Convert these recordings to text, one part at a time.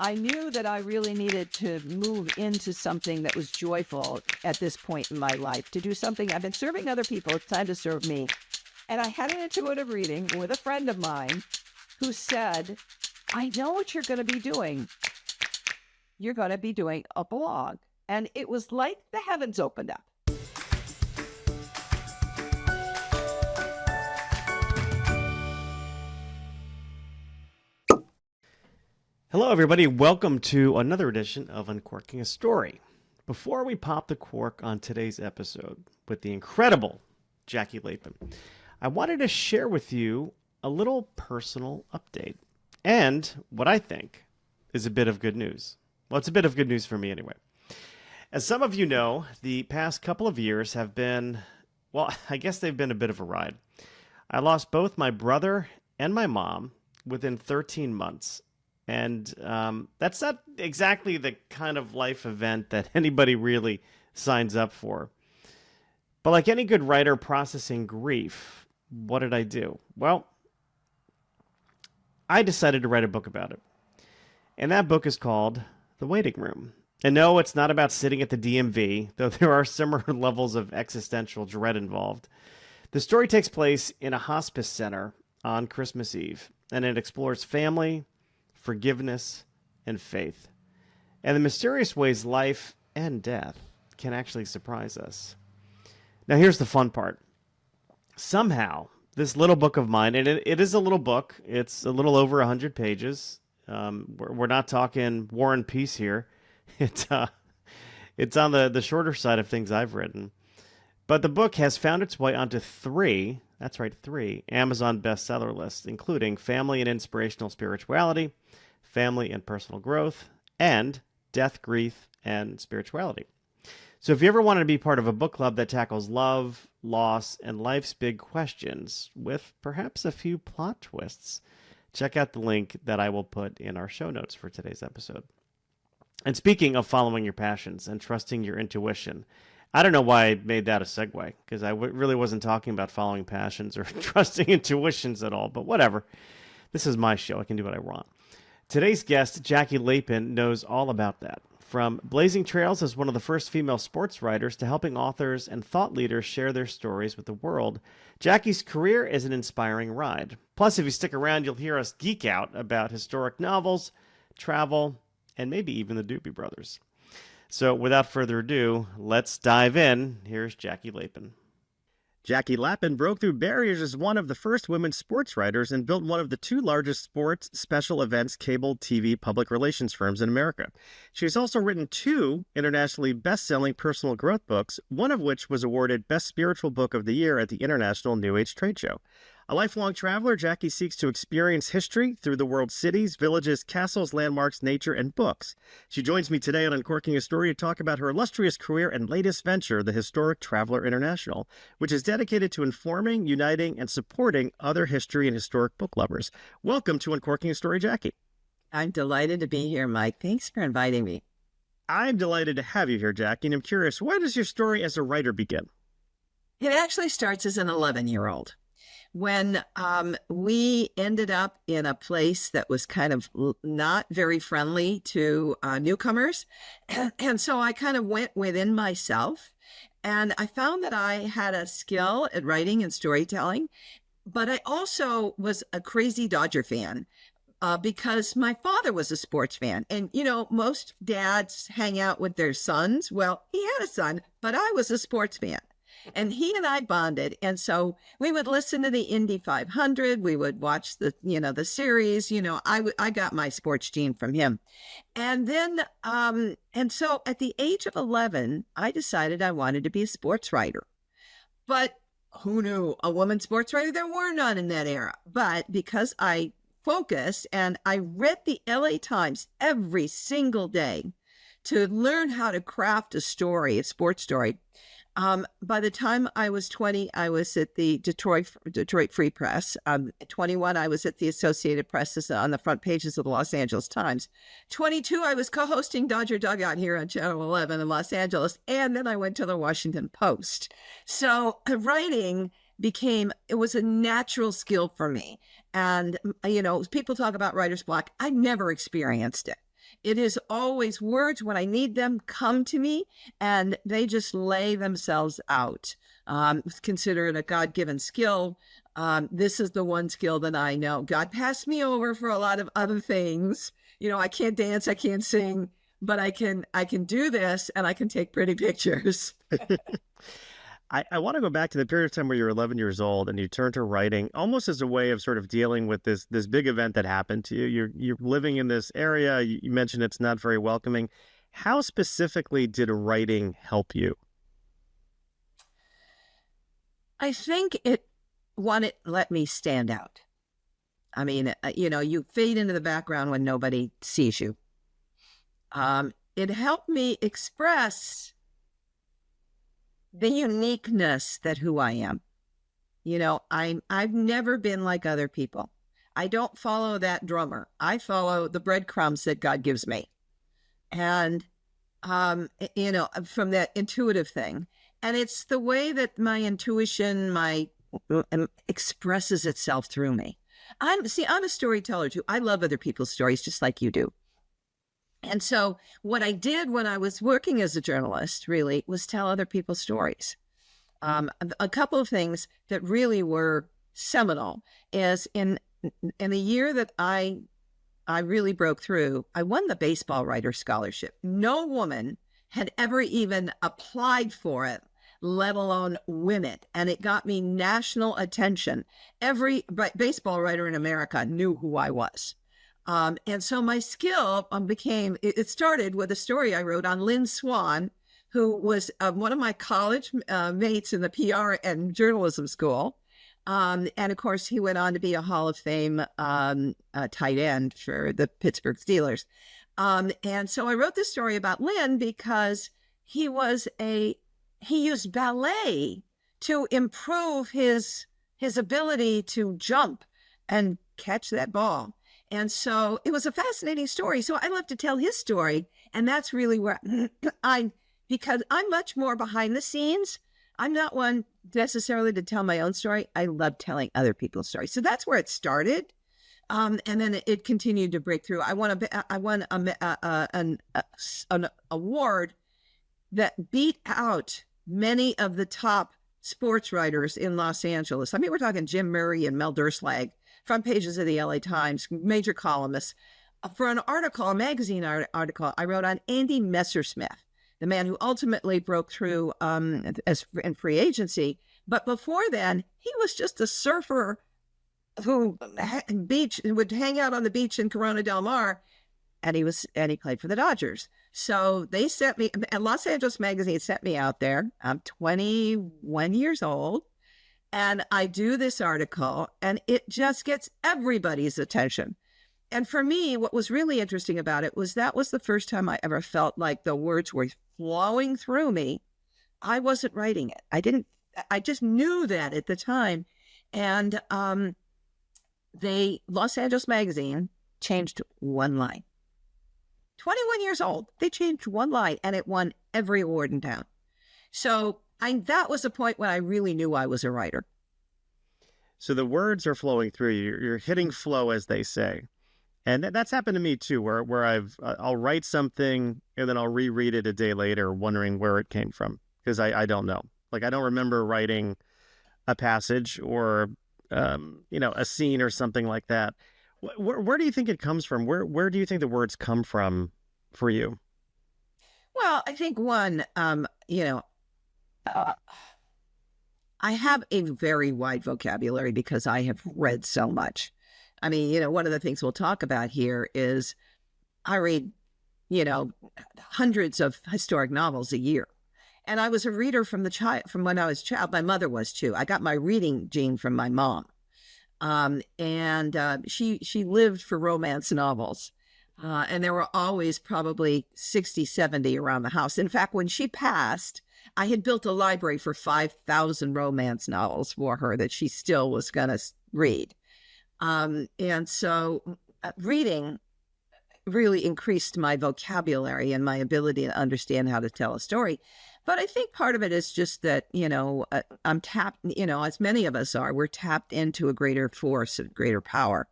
I knew that I really needed to move into something that was joyful at this point in my life, to do something. I've been serving other people. It's time to serve me. And I had an intuitive reading with a friend of mine who said, I know what you're going to be doing. You're going to be doing a blog. And it was like the heavens opened up. Hello, everybody. Welcome to another edition of Uncorking a Story. Before we pop the cork on today's episode with the incredible Jackie Lapin, I wanted to share with you a little personal update and what I think is a bit of good news. Well, it's a bit of good news for me anyway. As some of you know, the past couple of years have been, well, I guess they've been a bit of a ride. I lost both my brother and my mom within 13 months. And that's not exactly the kind of life event that anybody really signs up for. But like any good writer processing grief, what did I do? Well, I decided to write a book about it. And that book is called The Waiting Room. And no, it's not about sitting at the DMV, though there are similar levels of existential dread involved. The story takes place in a hospice center on Christmas Eve, and it explores family, forgiveness, and faith, and the mysterious ways life and death can actually surprise us. Now, here's the fun part. Somehow, this little book of mine, and it is a little book. It's a little over 100 pages. We're not talking War and Peace here. It's on the shorter side of things I've written. But the book has found its way onto three Amazon bestseller lists, including Family and Inspirational Spirituality, Family and Personal Growth, and Death, Grief, and Spirituality. So if you ever wanted to be part of a book club that tackles love, loss, and life's big questions with perhaps a few plot twists, check out the link that I will put in our show notes for today's episode. And speaking of following your passions and trusting your intuition, I don't know why I made that a segue, because I really wasn't talking about following passions or trusting intuitions at all, but whatever. This is my show. I can do what I want. Today's guest, Jackie Lapin, knows all about that. From blazing trails as one of the first female sports writers to helping authors and thought leaders share their stories with the world, Jackie's career is an inspiring ride. Plus, if you stick around, you'll hear us geek out about historic novels, travel, and maybe even the Doobie Brothers. So without further ado, let's dive in. Here's Jackie Lapin. Jackie Lapin broke through barriers as one of the first women sports writers and built one of the two largest sports special events cable TV public relations firms in America. She's also written two internationally best-selling personal growth books, one of which was awarded Best Spiritual Book of the Year at the International New Age Trade Show. A lifelong traveler, Jackie seeks to experience history through the world's cities, villages, castles, landmarks, nature, and books. She joins me today on Uncorking a Story to talk about her illustrious career and latest venture, the Historic Traveler International, which is dedicated to informing, uniting, and supporting other history and historic book lovers. Welcome to Uncorking a Story, Jackie. I'm delighted to be here, Mike. Thanks for inviting me. I'm delighted to have you here, Jackie, and I'm curious, where does your story as a writer begin? It actually starts as an 11-year-old. When we ended up in a place that was kind of not very friendly to newcomers. And so I kind of went within myself, and I found that I had a skill at writing and storytelling, but I also was a crazy Dodger fan. Because my father was a sports fan. And, you know, most dads hang out with their sons. Well, he had a son, but I was a sports fan. And he and I bonded. And so we would listen to the Indy 500. We would watch the series. I got my sports gene from him. And then, and so at the age of 11, I decided I wanted to be a sports writer. But who knew a woman sports writer? There were none in that era. But because I focused and I read the LA Times every single day to learn how to craft a story, a sports story, By the time I was 20, I was at the Detroit Free Press. At 21, I was at the Associated Press on the front pages of the Los Angeles Times. 22, I was co-hosting Dodger Dugout here on Channel 11 in Los Angeles. And then I went to the Washington Post. So writing it was a natural skill for me. And, you know, people talk about writer's block. I never experienced it. It is always words when I need them come to me, and they just lay themselves out. Consider it a God-given skill. This is the one skill that I know. God passed me over for a lot of other things. I can't dance, I can't sing, but I can do this, and I can take pretty pictures. I want to go back to the period of time where you're 11 years old and you turned to writing almost as a way of sort of dealing with this big event that happened to you. You're living in this area. You mentioned it's not very welcoming. How specifically did writing help you? I think it let me stand out. I mean, you fade into the background when nobody sees you. It helped me express the uniqueness that who I am. I've never been like other people. I don't follow that drummer. I follow the breadcrumbs that God gives me. And, from that intuitive thing. And it's the way that my intuition, expresses itself through me. I'm a storyteller too. I love other people's stories just like you do. And so what I did when I was working as a journalist really was tell other people's stories. A couple of things that really were seminal is in the year that I really broke through, I won the baseball writer scholarship. No woman had ever even applied for it, let alone win it. And it got me national attention. Every baseball writer in America knew who I was. And so my skill it started with a story I wrote on Lynn Swan, who was one of my college mates in the PR and journalism school. And of course, he went on to be a Hall of Fame tight end for the Pittsburgh Steelers. And so I wrote this story about Lynn because he used ballet to improve his ability to jump and catch that ball. And so it was a fascinating story. So I love to tell his story. And that's really where because I'm much more behind the scenes. I'm not one necessarily to tell my own story. I love telling other people's stories. So that's where it started. And then it continued to break through. I won an award that beat out many of the top sports writers in Los Angeles. I mean, we're talking Jim Murray and Mel Derslag, front pages of the LA Times, major columnists. For an article, a magazine article, I wrote on Andy Messersmith, the man who ultimately broke through in free agency. But before then, he was just a surfer who would hang out on the beach in Corona Del Mar, and he played for the Dodgers. So they sent me, and Los Angeles Magazine sent me out there. I'm 21 years old. And I do this article, and it just gets everybody's attention. And for me, what was really interesting about it was that was the first time I ever felt like the words were flowing through me. I wasn't writing it. I just knew that at the time. And Los Angeles Magazine changed one line. 21 years old, they changed one line, and it won every award in town. So that was the point when I really knew I was a writer. So the words are flowing through you. You're hitting flow, as they say. And that's happened to me too, where I'll write something and then I'll reread it a day later, wondering where it came from, because I don't know. Like, I don't remember writing a passage or a scene or something like that. Where do you think it comes from? Where do you think the words come from for you? Well, I think one, I have a very wide vocabulary because I have read so much. I mean, one of the things we'll talk about here is I read, hundreds of historic novels a year. And I was a reader from when I was a child. My mother was too. I got my reading gene from my mom. She lived for romance novels. And there were always probably 60, 70 around the house. In fact, when she passed, I had built a library for 5,000 romance novels for her that she still was going to read. And so reading really increased my vocabulary and my ability to understand how to tell a story. But I think part of it is just that, I'm tapped, as many of us are, we're tapped into a greater force, a greater power.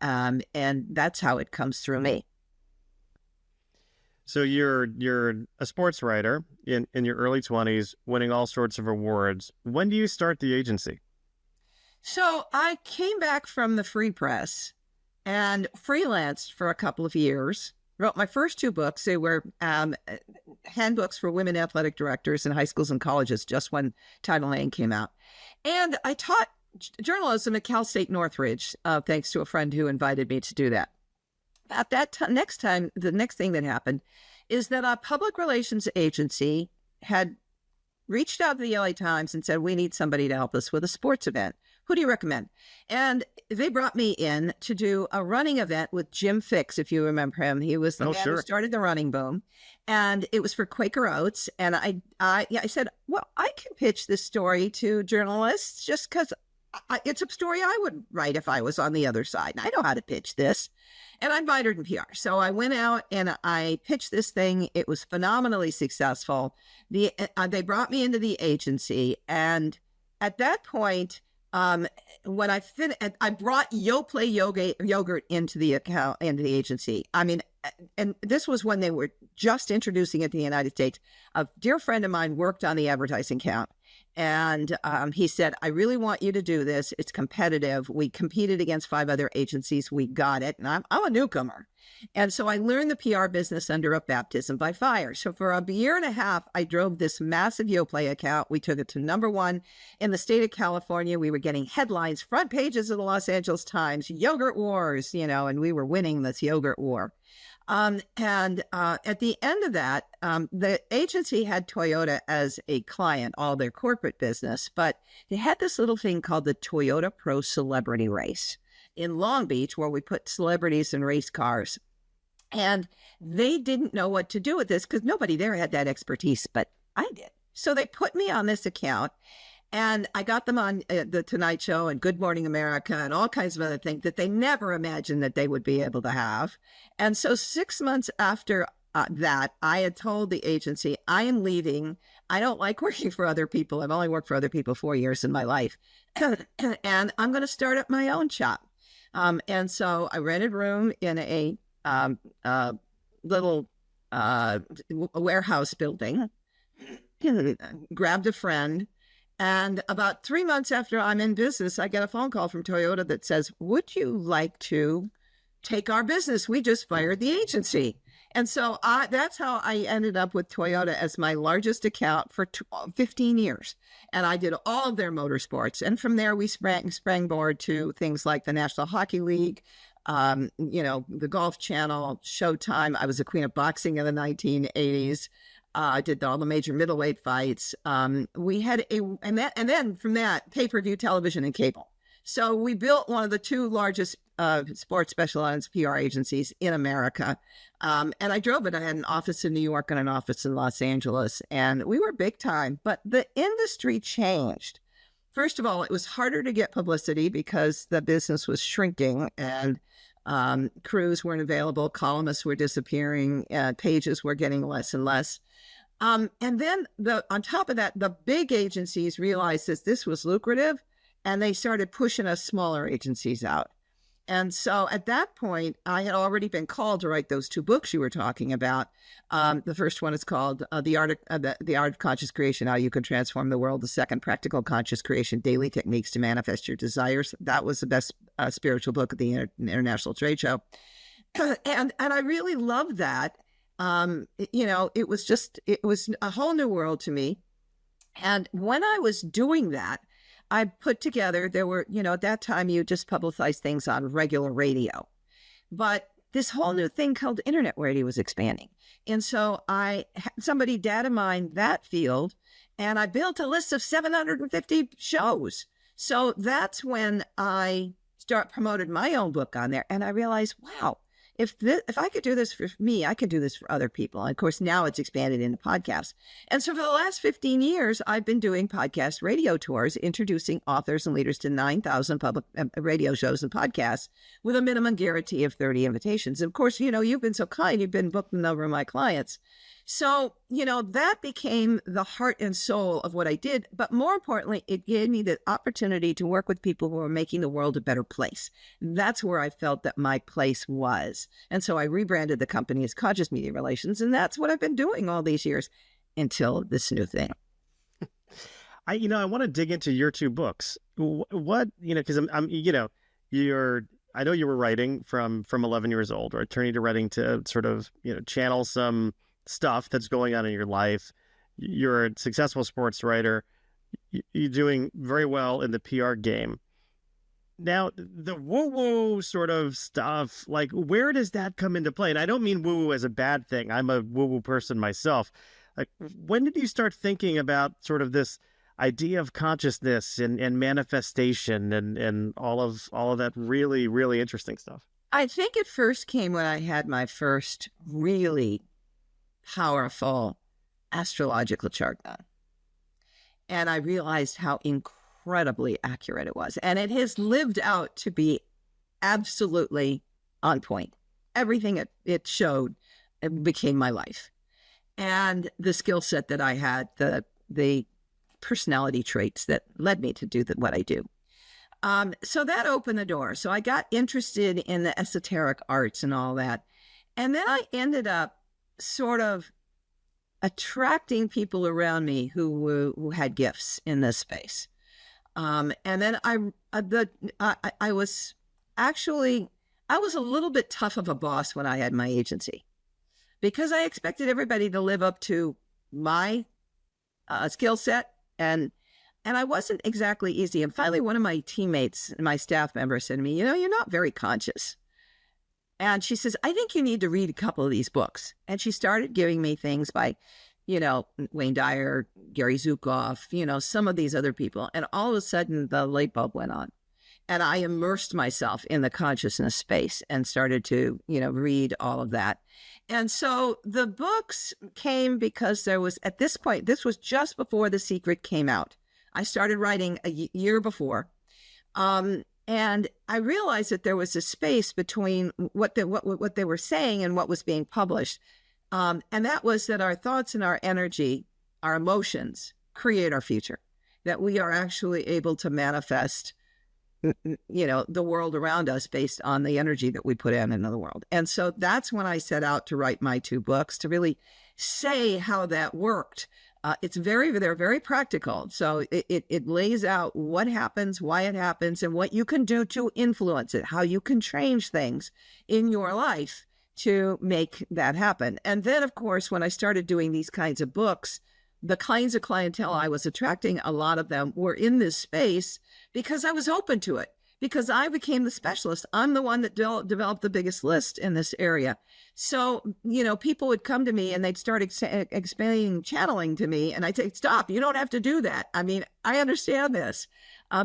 And that's how it comes through me. So you're a sports writer in your early 20s, winning all sorts of awards. When do you start the agency? So I came back from the Free Press and freelanced for a couple of years. Wrote my first two books. They were handbooks for women athletic directors in high schools and colleges, just when Title IX came out. And I taught journalism at Cal State Northridge, thanks to a friend who invited me to do that. At that time, the next thing that happened is that a public relations agency had reached out to the LA Times and said, we need somebody to help us with a sports event. Who do you recommend? And they brought me in to do a running event with Jim Fixx, if you remember him. He was the man who started the running boom. And it was for Quaker Oats. And I said, well, I can pitch this story to journalists just because it's a story I would write if I was on the other side. And I know how to pitch this. And I'm minored in PR. So I went out and I pitched this thing. It was phenomenally successful. They brought me into the agency. And at that point, when I finished, I brought Yoplait yogurt into the agency. I mean, and this was when they were just introducing it to the United States. A dear friend of mine worked on the advertising count. And he said, I really want you to do this. It's competitive. We competed against 5 other agencies. We got it. And I'm a newcomer. And so I learned the PR business under a baptism by fire. So for a year and a half, I drove this massive Yoplait account. We took it to @1 in the state of California. We were getting headlines, front pages of the Los Angeles Times, yogurt wars, and we were winning this yogurt war. At the end of that, the agency had Toyota as a client, all their corporate business, but they had this little thing called the Toyota Pro Celebrity Race in Long Beach, where we put celebrities in race cars. And they didn't know what to do with this because nobody there had that expertise, but I did. So they put me on this account. And I got them on The Tonight Show and Good Morning America and all kinds of other things that they never imagined that they would be able to have. And so 6 months after that, I had told the agency, I am leaving. I don't like working for other people. I've only worked for other people 4 years in my life. And I'm going to start up my own shop. And so I rented a room in a little warehouse building, grabbed a friend. And about 3 months after I'm in business, I get a phone call from Toyota that says, would you like to take our business? We just fired the agency. And so that's how I ended up with Toyota as my largest account for 15 years. And I did all of their motorsports. And from there, we sprang board to things like the National Hockey League, the Golf Channel, Showtime. I was a queen of boxing in the 1980s. I did all the major middleweight fights. We had and then from that, pay-per-view television and cable. So we built one of the 2 largest sports specialized PR agencies in America. And I drove it. I had an office in New York and an office in Los Angeles, and we were big time. But the industry changed. First of all, it was harder to get publicity because the business was shrinking and crews weren't available. Columnists were disappearing. Pages were getting less and less. And then on top of that, the big agencies realized that this was lucrative, and they started pushing us smaller agencies out. And so at that point, I had already been called to write those 2 books you were talking about. The first one is called The Art of Conscious Creation, How You Can Transform the World. The second, Practical Conscious Creation, Daily Techniques to Manifest Your Desires. That was the best spiritual book at the International Trade Show. And I really loved that. It was a whole new world to me. And when I was doing that, I put together, there were, at that time you just publicized things on regular radio, but this whole new thing called internet radio was expanding. And so I had somebody data mine that field, and I built a list of 750 shows. So that's when I promoted my own book on there. And I realized, wow, if I could do this for me, I could do this for other people. And of course, now it's expanded into podcasts. And so for the last 15 years, I've been doing podcast radio tours, introducing authors and leaders to 9,000 public radio shows and podcasts with a minimum guarantee of 30 invitations. Of course, you've been so kind. You've been booking over my clients. So that became the heart and soul of what I did. But more importantly, it gave me the opportunity to work with people who are making the world a better place. That's where I felt that my place was. And so I rebranded the company as Conscious Media Relations. And that's what I've been doing all these years until this new thing. I want to dig into your two books. What, because I know you were writing from 11 years old, or turning to writing to sort of, channel some stuff that's going on in your life. You're a successful sports writer. You're doing very well in the PR game. Now, the woo-woo sort of stuff, like, where does that come into play? And I don't mean woo-woo as a bad thing. I'm a woo-woo person myself. Like, when did you start thinking about sort of this idea of consciousness and manifestation and all of that really, really interesting stuff? I think it first came when I had my first really powerful astrological chart done. And I realized how incredibly accurate it was. And it has lived out to be absolutely on point. Everything it showed, it became my life. And the skill set that I had, the personality traits that led me to do what I do. So that opened the door. So I got interested in the esoteric arts and all that. And then I ended up sort of attracting people around me who had gifts in this space. And then I was a little bit tough of a boss when I had my agency, because I expected everybody to live up to my skill set, and I wasn't exactly easy. And finally, one of my teammates, my staff member, said to me, you're not very conscious. And she says, I think you need to read a couple of these books. And she started giving me things by, Wayne Dyer, Gary Zukav, some of these other people. And all of a sudden, the light bulb went on. And I immersed myself in the consciousness space and started to, read all of that. And so the books came because there was, at this point, this was just before The Secret came out. I started writing a year before. And I realized that there was a space between what they were saying and what was being published. And that was that our thoughts and our energy, our emotions, create our future, that we are actually able to manifest the world around us based on the energy that we put in the world. And so that's when I set out to write my two books, to really say how that worked. They're very practical. So it lays out what happens, why it happens, and what you can do to influence it, how you can change things in your life to make that happen. And then, of course, when I started doing these kinds of books, the kinds of clientele I was attracting, a lot of them were in this space because I was open to it, because I became the specialist. I'm the one that developed the biggest list in this area. So, people would come to me and they'd start explaining channeling to me. And I'd say, stop, you don't have to do that. I mean, I understand this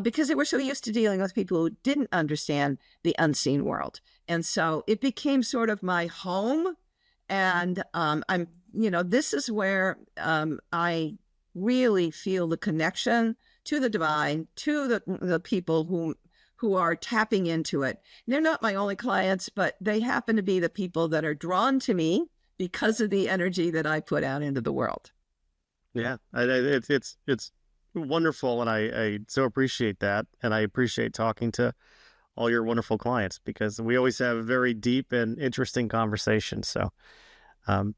because they were so used to dealing with people who didn't understand the unseen world. And so it became sort of my home. And this is where I really feel the connection to the divine, to the people who are tapping into it. They're not my only clients, but they happen to be the people that are drawn to me because of the energy that I put out into the world. Yeah, it's wonderful, and I so appreciate that, and I appreciate talking to all your wonderful clients, because we always have very deep and interesting conversations. So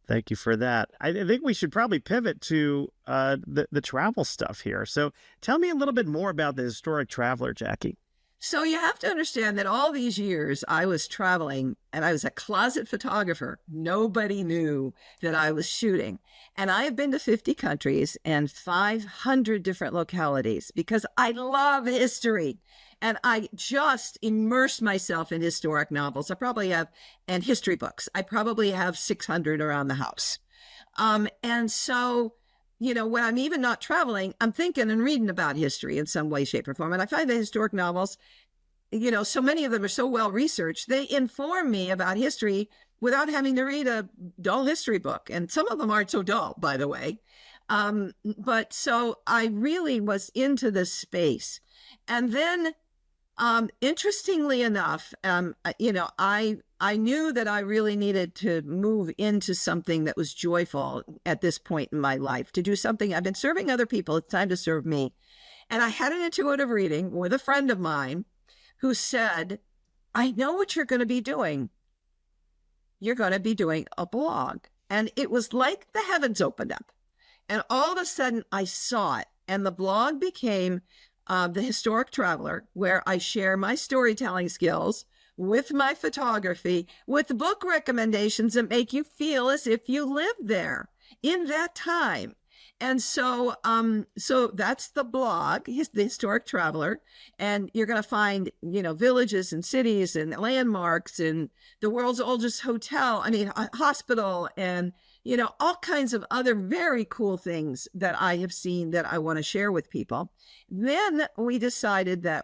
thank you for that. I think we should probably pivot to the travel stuff here. So tell me a little bit more about the historic traveler, Jackie. So you have to understand that all these years I was traveling and I was a closet photographer. Nobody knew that I was shooting. And I have been to 50 countries and 500 different localities because I love history. And I just immersed myself in historic novels. And history books. I probably have 600 around the house. And so, when I'm even not traveling, I'm thinking and reading about history in some way, shape, or form. And I find the historic novels, so many of them are so well researched, they inform me about history without having to read a dull history book. And some of them aren't so dull, by the way. But so I really was into this space. And then Interestingly enough, I knew that I really needed to move into something that was joyful at this point in my life, to do something. I've been serving other people. It's time to serve me. And I had an intuitive reading with a friend of mine who said, I know what you're going to be doing. You're going to be doing a blog. And it was like the heavens opened up. And all of a sudden I saw it. And the blog became The Historic Traveler, where I share my storytelling skills with my photography, with book recommendations that make you feel as if you lived there in that time. And so that's the blog, The Historic Traveler. And you're going to find, villages and cities and landmarks and the world's oldest hospital, and, all kinds of other very cool things that I have seen that I want to share with people. Then we decided that,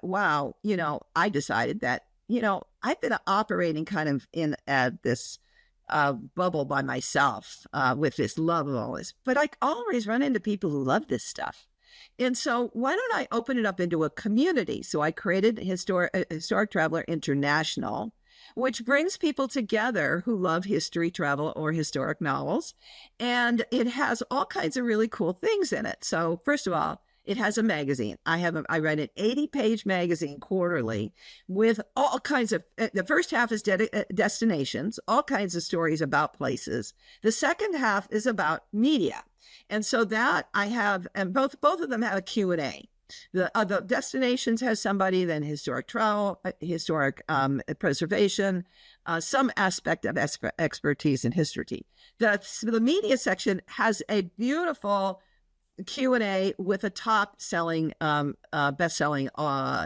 I decided that, I've been operating kind of in this bubble by myself with this love of all this, but I always run into people who love this stuff. And so why don't I open it up into a community? So I created Historic Traveler International, which brings people together who love history, travel, or historic novels. And it has all kinds of really cool things in it. So first of all, it has a magazine. I write an 80-page magazine quarterly with all kinds of, the first half is destinations, all kinds of stories about places. The second half is about media. And so that I have, and both of them have a Q&A. The destinations has somebody, then historic travel, historic preservation, some aspect of expertise in history. The media section has a beautiful Q&A with a top-selling, best-selling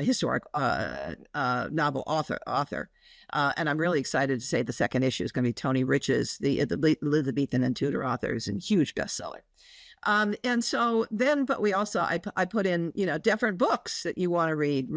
historic novel author. And I'm really excited to say the second issue is going to be Tony Rich's, the Elizabethan and Tudor authors, and huge bestseller. And so then, but we also, I put in, different books that you want to read,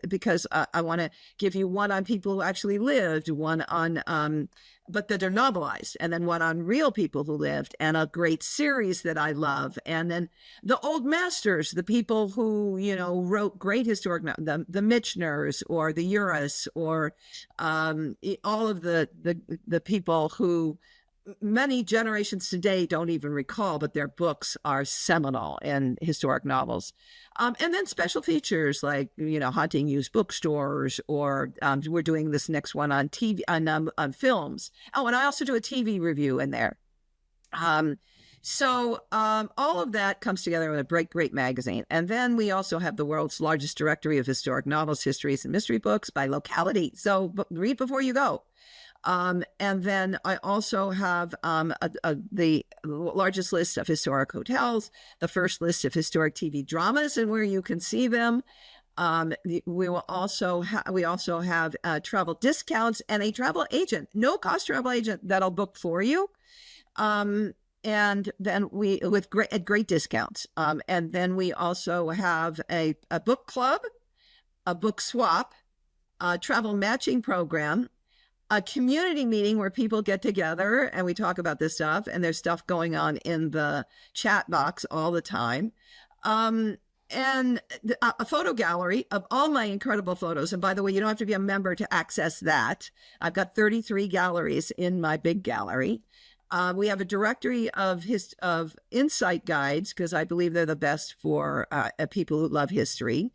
because I want to give you one on people who actually lived, one on, but that are novelized, and then one on real people who lived, and a great series that I love. And then the old masters, the people who, wrote great historic, the Mitchners or the Uris, or all of the people who many generations today don't even recall, but their books are seminal in historic novels. And then special features like, haunting used bookstores, or we're doing this next one on TV, on films. Oh, and I also do a TV review in there. So all of that comes together in a great magazine. And then we also have the world's largest directory of historic novels, histories, and mystery books by locality. So read before you go. And then I also have the largest list of historic hotels, the first list of historic TV dramas and where you can see them. We also have travel discounts and a travel agent, no cost travel agent that'll book for you. And then with great discounts. And then we also have a book club, a book swap, a travel matching program, a community meeting where people get together and we talk about this stuff, and there's stuff going on in the chat box all the time. And a photo gallery of all my incredible photos. And by the way, you don't have to be a member to access that. I've got 33 galleries in my big gallery. We have a directory of insight guides, because I believe they're the best for people who love history.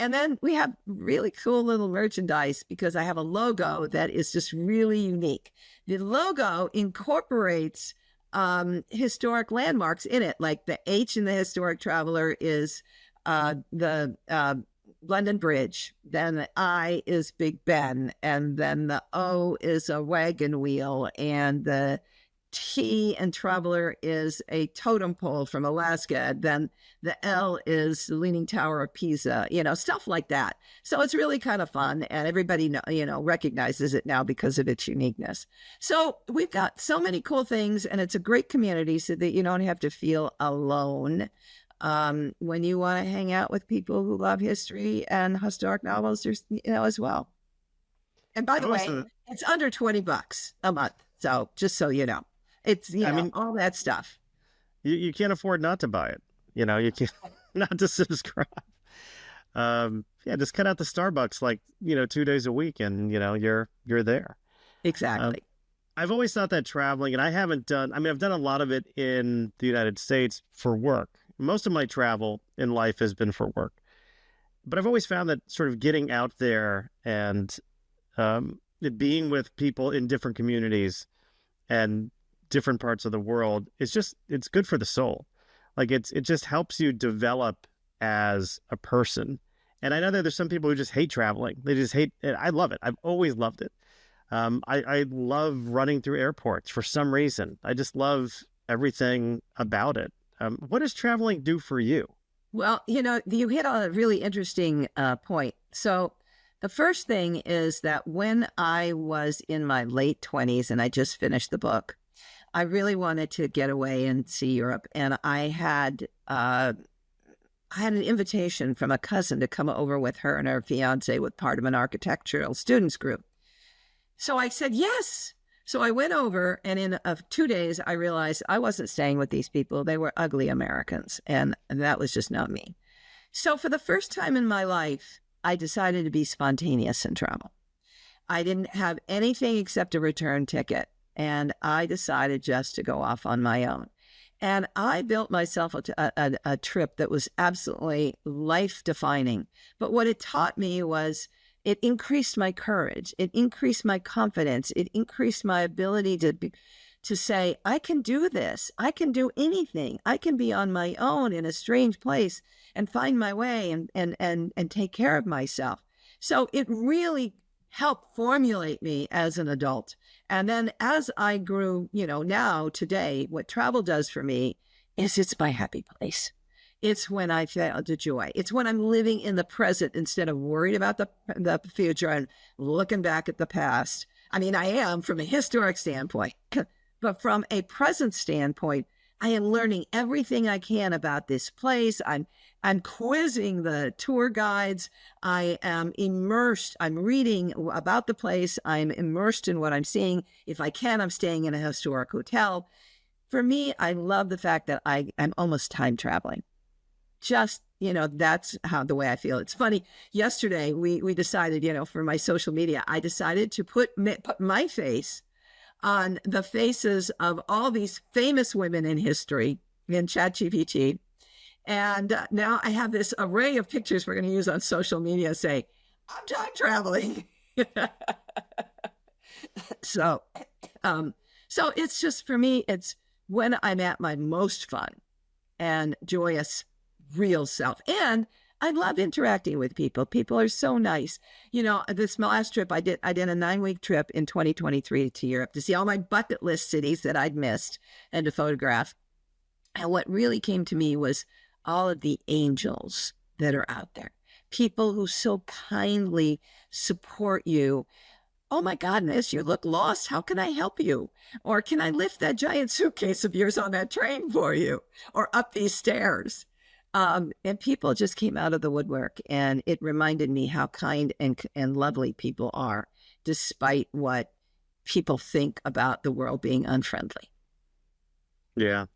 And then we have really cool little merchandise, because I have a logo that is just really unique. The logo incorporates historic landmarks in it, like the H in the Historic Traveler is the London Bridge, then the I is Big Ben, and then the O is a wagon wheel, and the T in Traveler is a totem pole from Alaska. Then the L is the Leaning Tower of Pisa, stuff like that. So it's really kind of fun, and everybody, recognizes it now because of its uniqueness. So we've got so many cool things, and it's a great community, so that you don't have to feel alone when you want to hang out with people who love history and historic novels, as well. And by the way, it's under $20 a month. So just so you know. It's, all that stuff. You can't afford not to buy it. You can't not to subscribe. Yeah, just cut out the Starbucks like, 2 days a week and, you're there. Um, Exactly. I've always thought that traveling, and I've done a lot of it in the United States for work. Most of my travel in life has been for work. But I've always found that sort of getting out there and being with people in different communities and different parts of the world it's good for the soul. Like it just helps you develop as a person. And I know that there's some people who just hate traveling. They just hate it. I love it. I've always loved it. I love running through airports for some reason. I just love everything about it. What does traveling do for you? Well, you hit on a really interesting point. So the first thing is that when I was in my late 20s and I just finished the book, I really wanted to get away and see Europe. And I had an invitation from a cousin to come over with her and her fiance with part of an architectural students group. So I said yes. So I went over, and in 2 days, I realized I wasn't staying with these people. They were ugly Americans, and that was just not me. So for the first time in my life, I decided to be spontaneous and travel. I didn't have anything except a return ticket, and I decided just to go off on my own. And I built myself a trip that was absolutely life-defining. But what it taught me was it increased my courage. It increased my confidence. It increased my ability to say, I can do this. I can do anything. I can be on my own in a strange place and find my way and take care of myself. So it really helped formulate me as an adult. And then as I grew, now today, what travel does for me is it's my happy place. It's when I feel the joy. It's when I'm living in the present instead of worried about the future and looking back at the past. I mean, I am from a historic standpoint, but from a present standpoint, I am learning everything I can about this place. I'm quizzing the tour guides. I am immersed. I'm reading about the place. I'm immersed in what I'm seeing. If I can, I'm staying in a historic hotel. For me, I love the fact that I'm almost time traveling. Just, that's the way I feel. It's funny. Yesterday, we decided, for my social media, I decided to put my face on the faces of all these famous women in history in ChatGPT. And now I have this array of pictures we're going to use on social media say, I'm time traveling. So it's just, for me, it's when I'm at my most fun and joyous, real self. And I love interacting with people. People are so nice. This last trip I did a 9-week trip in 2023 to Europe to see all my bucket list cities that I'd missed and to photograph. And what really came to me was all of the angels that are out there. People who so kindly support you. Oh my goodness, you look lost. How can I help you? Or can I lift that giant suitcase of yours on that train for you? Or up these stairs? And people just came out of the woodwork, and it reminded me how kind and lovely people are, despite what people think about the world being unfriendly. Yeah.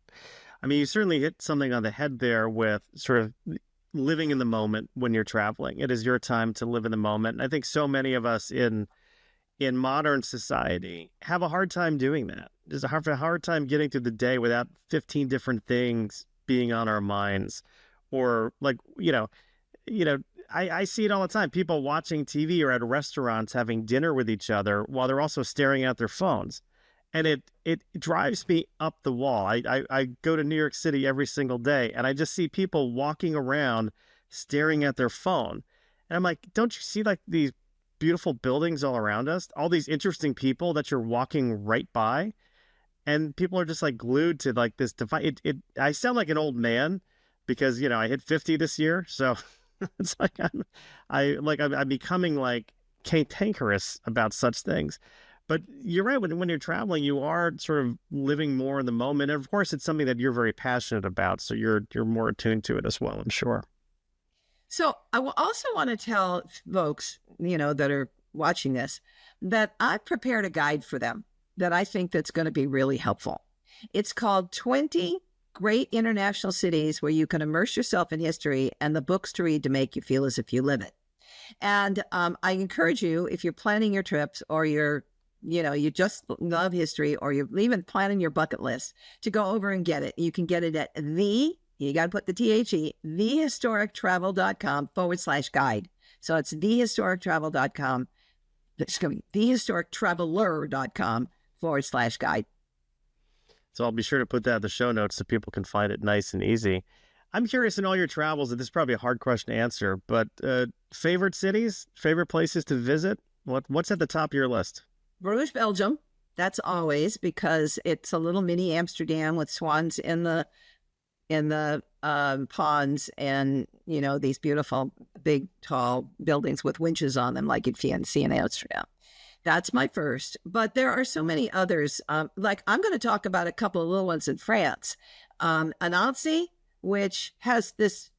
I mean, you certainly hit something on the head there with sort of living in the moment when you're traveling. It is your time to live in the moment. And I think so many of us in modern society have a hard time doing that. There's a hard time getting through the day without 15 different things being on our minds. Or like, I see it all the time. People watching TV or at restaurants having dinner with each other while they're also staring at their phones. And it drives me up the wall. I go to New York City every single day, and I just see people walking around staring at their phone. And I'm like, don't you see like these beautiful buildings all around us? All these interesting people that you're walking right by? And people are just like glued to like this device. I sound like an old man because, I hit 50 this year. So it's like I'm becoming like cantankerous about such things. But you're right. When you're traveling, you are sort of living more in the moment. And of course, it's something that you're very passionate about. So you're more attuned to it as well, I'm sure. So I will also want to tell folks, that are watching this, that I prepared a guide for them that I think that's going to be really helpful. It's called 20 great international cities where you can immerse yourself in history and the books to read to make you feel as if you live it. And I encourage you, if you're planning your trips or you just love history or you're even planning your bucket list, to go over and get it. You can get it at you got to put the THE, thehistorictravel.com/guide. So it's thehistorictravel.com, thehistorictraveler.com/guide. So I'll be sure to put that in the show notes so people can find it nice and easy. I'm curious in all your travels, and this is probably a hard question to answer, but favorite cities, favorite places to visit? What's at the top of your list? Bruges, Belgium. That's always, because it's a little mini Amsterdam with swans in the ponds, and these beautiful big tall buildings with winches on them like you'd see in Amsterdam. That's my first, but there are so many others. Like I'm going to talk about a couple of little ones in France. Annecy, which has this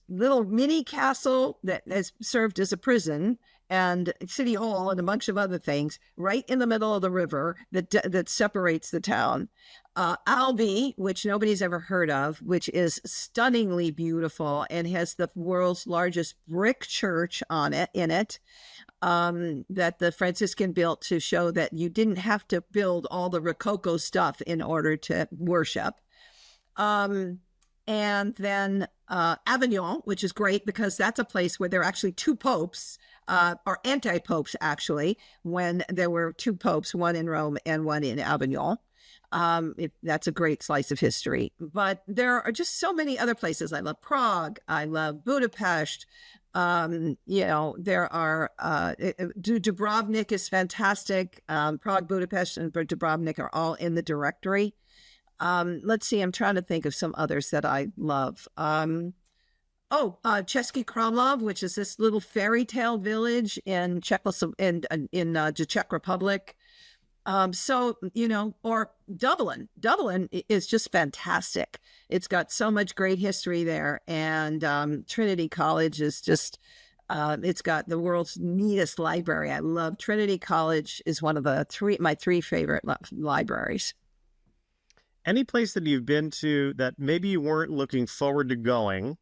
little mini castle that has served as a prison and city hall and a bunch of other things right in the middle of the river that separates the town. Albi, which nobody's ever heard of, which is stunningly beautiful and has the world's largest brick church in it, that the Franciscan built to show that you didn't have to build all the Rococo stuff in order to worship. And then Avignon, which is great because that's a place where there are actually two popes, or anti-popes actually, when there were two popes, one in Rome and one in Avignon. That's a great slice of history. But there are just so many other places. I love Prague. I love Budapest. There are Dubrovnik is fantastic. Prague, Budapest, and Dubrovnik are all in the directory. Let's see. I'm trying to think of some others that I love. Český Krumlov, which is this little fairy tale village in the Czech Republic. Or Dublin. Dublin is just fantastic. It's got so much great history there. And Trinity College is just, it's got the world's neatest library. I love Trinity College is one of my three favorite libraries. Any place that you've been to that maybe you weren't looking forward to going,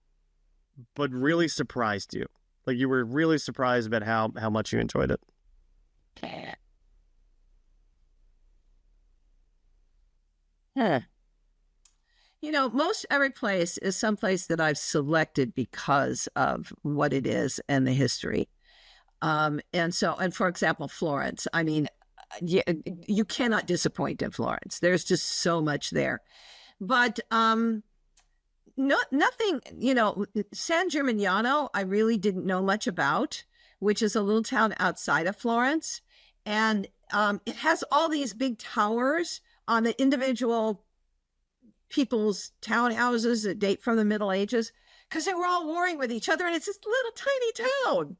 but really surprised you? Like you were really surprised about how much you enjoyed it? Most every place is someplace that I've selected because of what it is and the history. And for example, Florence, I mean, you cannot disappoint in Florence. There's just so much there. But nothing, San Gimignano, I really didn't know much about, which is a little town outside of Florence. And it has all these big towers on the individual people's townhouses that date from the Middle Ages, because they were all warring with each other, and it's this little tiny town.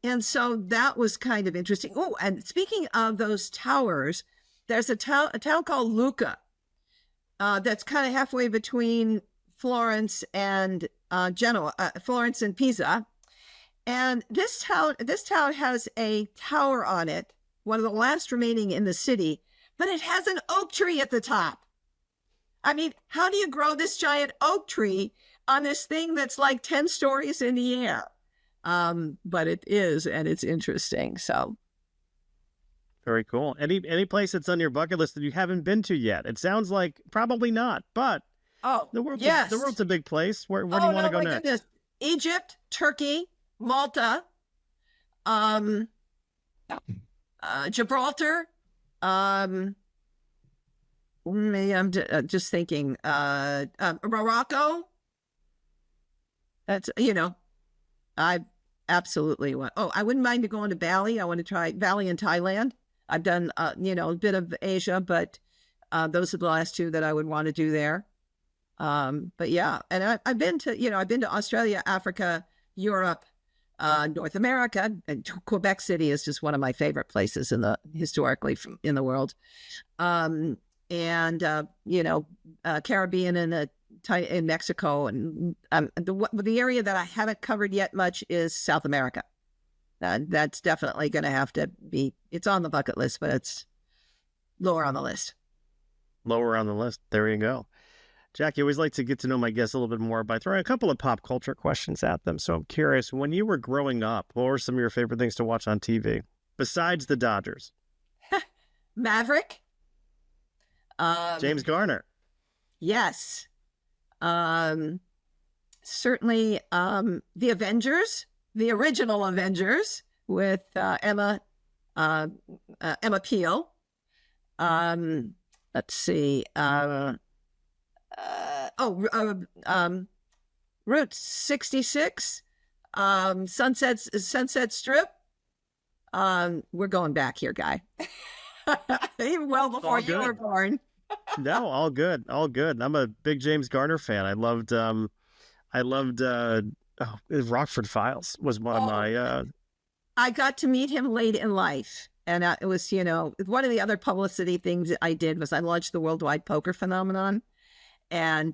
And so that was kind of interesting. Oh, and speaking of those towers, there's a town called Lucca, that's kind of halfway between Florence and Florence and Pisa. And this town has a tower on it, one of the last remaining in the city, but it has an oak tree at the top. I mean, how do you grow this giant oak tree on this thing that's like 10 stories in the air? But it is, and it's interesting. So very cool. Any place that's on your bucket list that you haven't been to yet? It sounds like probably not, but the world's a big place. Where do you want to go next? Goodness. Egypt, Turkey, Malta, Gibraltar. Maybe I'm just thinking Morocco. That's I absolutely want. Oh, I wouldn't mind going to Bali. I want to try Bali in Thailand. I've done a bit of Asia, but those are the last two that I would want to do there. But yeah, and I've been to Australia, Africa, Europe, North America, and Quebec City is just one of my favorite places historically in the world. Caribbean and in Mexico, and the area that I haven't covered yet much is South America. That's definitely going to have to be. It's on the bucket list, but it's lower on the list. lower on the list. There you go. Jackie, I always like to get to know my guests a little bit more by throwing a couple of pop culture questions at them. So I'm curious, when you were growing up, what were some of your favorite things to watch on TV besides the Dodgers? Maverick. James Garner. Yes. Certainly the Avengers, the original Avengers with Emma Peel. Let's see. Route 66, Sunset Strip. We're going back here, Guy. Even well before you were born. No, all good, all good. I'm a big James Garner fan. I loved Rockford Files was one of my. I got to meet him late in life. And it was, one of the other publicity things I did was I launched the Worldwide Poker Phenomenon, and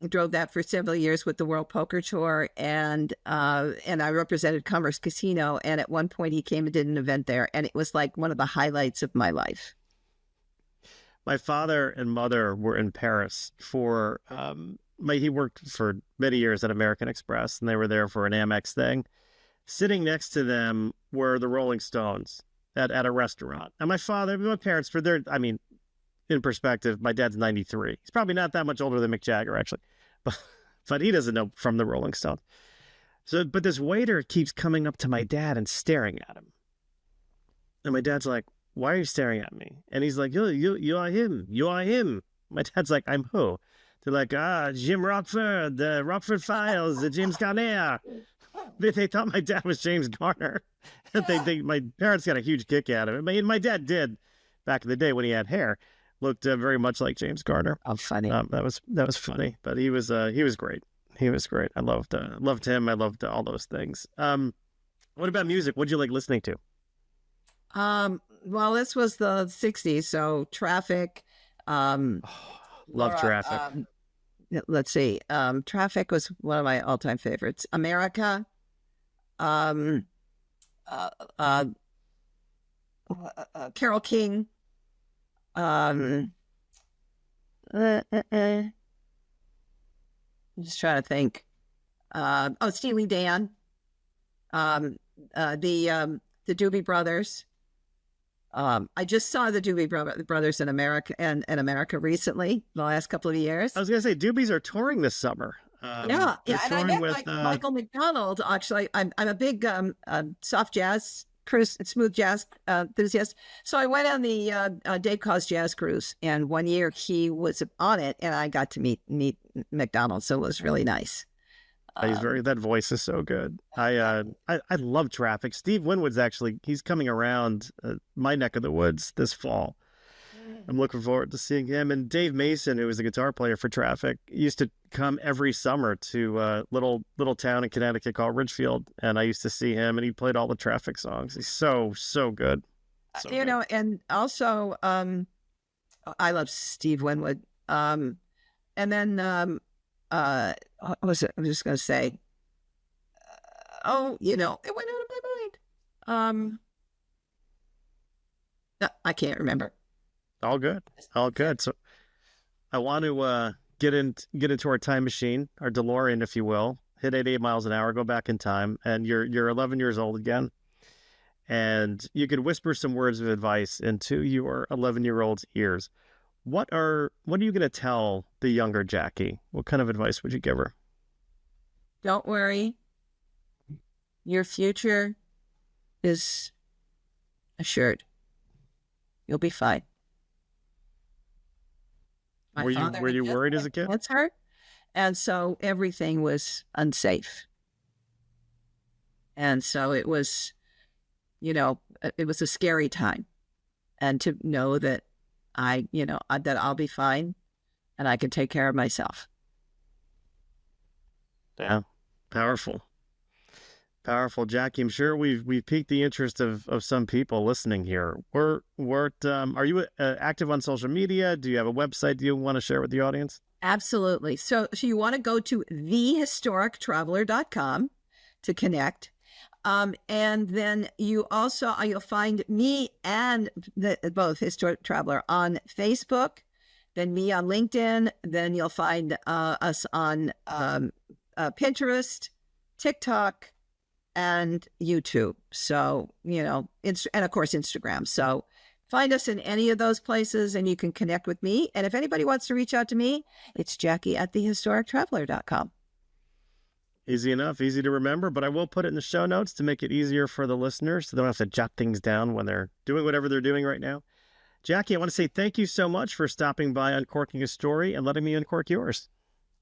drove that for several years with the World Poker Tour. And I represented Commerce Casino. And at one point he came and did an event there. And it was like one of the highlights of my life. My father and mother were in Paris for, he worked for many years at American Express, and they were there for an Amex thing. Sitting next to them were the Rolling Stones at a restaurant. And my parents were there. I mean, in perspective, my dad's 93. He's probably not that much older than Mick Jagger, actually. But he doesn't know from the Rolling Stones. But this waiter keeps coming up to my dad and staring at him. And my dad's like, "Why are you staring at me?" And he's like, you are him. You are him. My dad's like, "I'm who?" They're like, Jim Rockford, the Rockford Files, the James Garner. They thought my dad was James Garner. My parents got a huge kick out of it. My dad did back in the day when he had hair, looked very much like James Garner. Oh, funny. That was funny, but he was great. He was great. I loved him. I loved all those things. What about music? What'd you like listening to? Well, this was the 60s, so Traffic. Love Traffic. Let's see. Traffic was one of my all-time favorites. America. Carole King. I'm just trying to think. Steely Dan. The Doobie Brothers. I just saw the Doobie Brothers in America and America recently, the last couple of years. I was gonna say Doobies are touring this summer. Yeah, and I met with, Michael McDonald. Actually, I'm a big soft jazz cruise, smooth jazz enthusiast. So I went on the Dave Cause Jazz Cruise, and one year he was on it, and I got to meet McDonald. So it was really nice. That voice is so good. I love Traffic. Steve Winwood's he's coming around my neck of the woods this fall. I'm looking forward to seeing him. And Dave Mason, who was a guitar player for Traffic, used to come every summer to a little town in Connecticut called Ridgefield, and I used to see him, and he played all the Traffic songs. He's so good. So good. And also I love Steve Winwood. And then what was it? I'm just going to say, it went out of my mind. No, I can't remember. All good. So I want to get into our time machine, our DeLorean, if you will, hit 88 miles an hour, go back in time, and you're 11 years old again, and you could whisper some words of advice into your 11-year-old's ears. What are you going to tell the younger Jackie? What kind of advice would you give her? Don't worry. Your future is assured. You'll be fine. Were you worried as a kid? Cancer, and so everything was unsafe. And so it was, it was a scary time. And to know that that I'll be fine and I can take care of myself. Yeah. Powerful. Jackie. I'm sure we've piqued the interest of some people listening here. Are you active on social media? Do you have a website you want to share with the audience? Absolutely. So you want to go to thehistorictraveler.com to connect. And then you'll find me and both Historic Traveler on Facebook, then me on LinkedIn. Then you'll find us on Pinterest, TikTok, and YouTube. So, and of course, Instagram. So find us in any of those places and you can connect with me. And if anybody wants to reach out to me, it's Jackie@thehistorictraveler.com. Easy enough, easy to remember, but I will put it in the show notes to make it easier for the listeners so they don't have to jot things down when they're doing whatever they're doing right now. Jackie, I want to say thank you so much for stopping by Uncorking a Story and letting me uncork yours.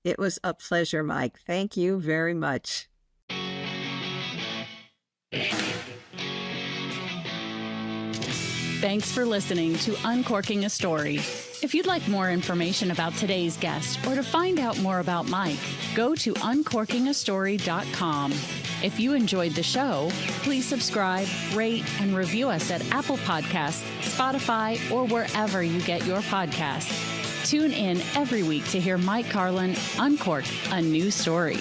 It was a pleasure, Mike. Thank you very much. Thanks for listening to Uncorking a Story. If you'd like more information about today's guest or to find out more about Mike, go to uncorkingastory.com. If you enjoyed the show, please subscribe, rate, and review us at Apple Podcasts, Spotify, or wherever you get your podcasts. Tune in every week to hear Mike Carlin uncork a new story.